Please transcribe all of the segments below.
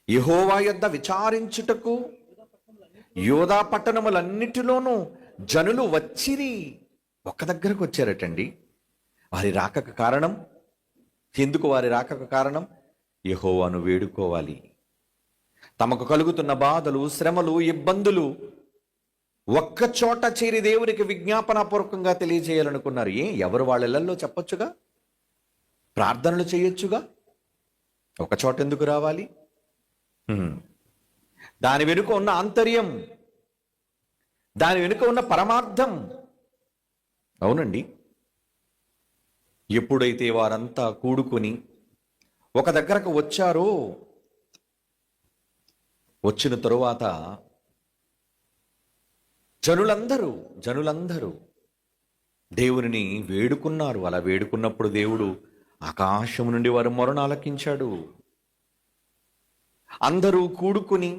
యెహోవా యొద్ద విచారించుటకు యోధా పట్టణములన్నిటిలోనూ జనులు వచ్చిరి. ఒక్క దగ్గరకు వచ్చారటండి. వారి రాకకు కారణం, ఎందుకు వారి రాకకు కారణం? యెహోవాను వేడుకోవాలి. తమకు కలుగుతున్న బాధలు, శ్రమలు, ఇబ్బందులు ఒక్క చోట చేరి దేవునికి విజ్ఞాపనాపూర్వకంగా తెలియజేయాలనుకున్నారు. ఎవరు వాళ్ళ ఇళ్లలో చెప్పొచ్చుగా, ప్రార్థనలు చేయొచ్చుగా. ఒక చోట ఎందుకు రావాలి? దాని వెనుక ఉన్న ఆంతర్యం, దాని వెనుక ఉన్న పరమార్థం. అవునండి, ఎప్పుడైతే వారంతా కూడుకొని ఒక దగ్గరకు వచ్చారో, వచ్చిన తరువాత జనులందరూ దేవునిని వేడుకున్నారు. అలా వేడుకున్నప్పుడు దేవుడు ఆకాశం నుండి వారి మొరను ఆలకించాడు. అందరూ కూడుకుని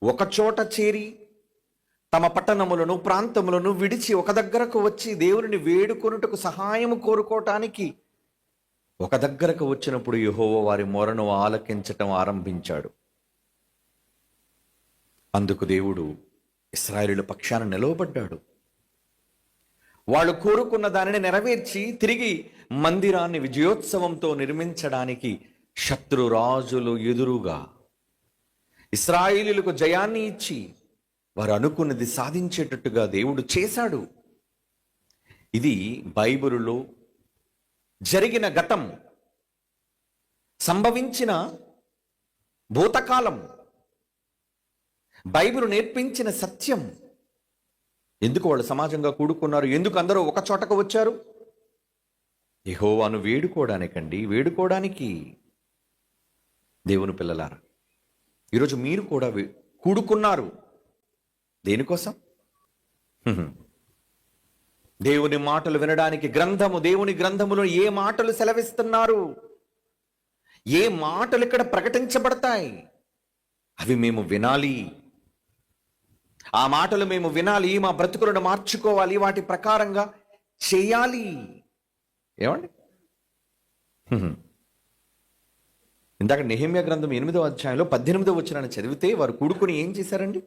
ఒకచోట చేరి తమ పట్టణములను, ప్రాంతములను విడిచి ఒక దగ్గరకు వచ్చి దేవుని వేడుకొనుటకు సహాయము కోరుకోవటానికి ఒక దగ్గరకు వచ్చినప్పుడు యెహోవా వారి మొరను ఆలకించటం ఆరంభించాడు. అందుకు దేవుడు ఇశ్రాయేలుల పక్షాన నిలవబడ్డాడు. వాళ్ళు కోరుకున్న దానిని నెరవేర్చి తిరిగి మందిరాన్ని విజయోత్సవంతో నిర్మించడానికి శత్రురాజులు ఎదురుగా ఇశ్రాయేలీయులకు జయాన్ని ఇచ్చి వారు అనుకున్నది సాధించేటట్టుగా దేవుడు చేశాడు. ఇది బైబిలులో జరిగిన గతం, సంభవించిన భూతకాలం, బైబిలు నేర్పించిన సత్యం. ఎందుకు వాళ్ళు సమాజంగా కూడుకున్నారు? ఎందుకు అందరూ ఒక చోటకు వచ్చారు? యెహోవాను వేడుకోవడానికండి, వేడుకోవడానికి. దేవుని పిల్లలారా, ఈరోజు మీరు కూడా కూడుకున్నారు. దేనికోసం? దేవుని మాటలు వినడానికి. దేవుని గ్రంథములో ఏ మాటలు సెలవిస్తున్నారు, ఏ మాటలు ఇక్కడ ప్రకటించబడతాయి, అవి మేము వినాలి. ఆ మాటలు మేము వినాలి, మా బ్రతుకులను మార్చుకోవాలి, వాటి ప్రకారంగా చేయాలి. ఏమండి? ఇందాక నెహెమ్యా గ్రంథం 8వ అధ్యాయంలో 18వ వచనాన్ని చదివితే వారు కూడుకుని ఏం చేశారండి?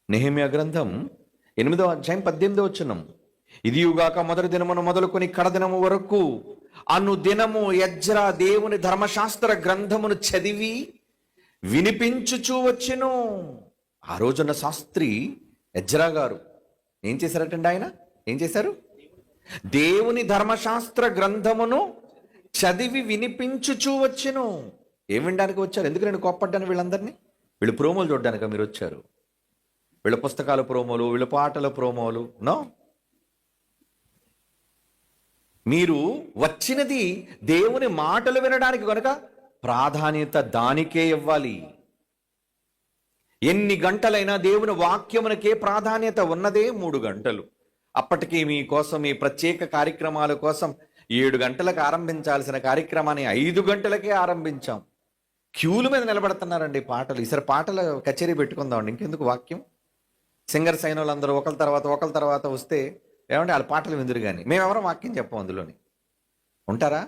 నెహెమ్యా గ్రంథం 8వ అధ్యాయం 18వ వచనం, ఇదియుగాక మొదటి దినమును మొదలుకొని కడదినము వరకు అనుదినము ఎజ్రా దేవుని ధర్మశాస్త్ర గ్రంథమును చదివి వినిపించుచూ వచ్చెను. ఆ రోజున్న శాస్త్రి ఎజ్రా గారు ఏం చేశారటండి? ఆయన ఏం చేశారు? దేవుని ధర్మశాస్త్ర గ్రంథమును చదివి వినిపించుచూ వచ్చెను. ఏం వినడానికి వచ్చారు? ఎందుకు నేను కోప్పడ్డాను వీళ్ళందరినీ? వీళ్ళు ప్రోమోలు చూడడానిక మీరు వచ్చారు? వీళ్ళ పుస్తకాల ప్రోమోలు, వీళ్ళ పాటల ప్రోమోలు? నో, మీరు వచ్చినది దేవుని మాటలు వినడానికి కనుక ప్రాధాన్యత దానికే ఇవ్వాలి. ఎన్ని గంటలైనా దేవుని వాక్యమునకే ప్రాధాన్యత ఉన్నదే 3 గంటలు. అప్పటికి మీకోసం, ఈ ప్రత్యేక కార్యక్రమాల కోసం 7 గంటలకు ఆరంభించాల్సిన కార్యక్రమాన్ని 5 గంటలకే ఆరంభించాం. క్యూల మీద నిలబడుతున్నారండి పాటలు. ఈసారి పాటల కచేరీ పెట్టుకుందామండి, ఇంకెందుకు వాక్యం. సింగర్స్ అయిన వాళ్ళందరూ ఒకరి తర్వాత వస్తే ఏమంటే వాళ్ళ పాటలు విందురు. కానీ మేమెవరం వాక్యం చెప్పం అందులోని. ఉంటారా?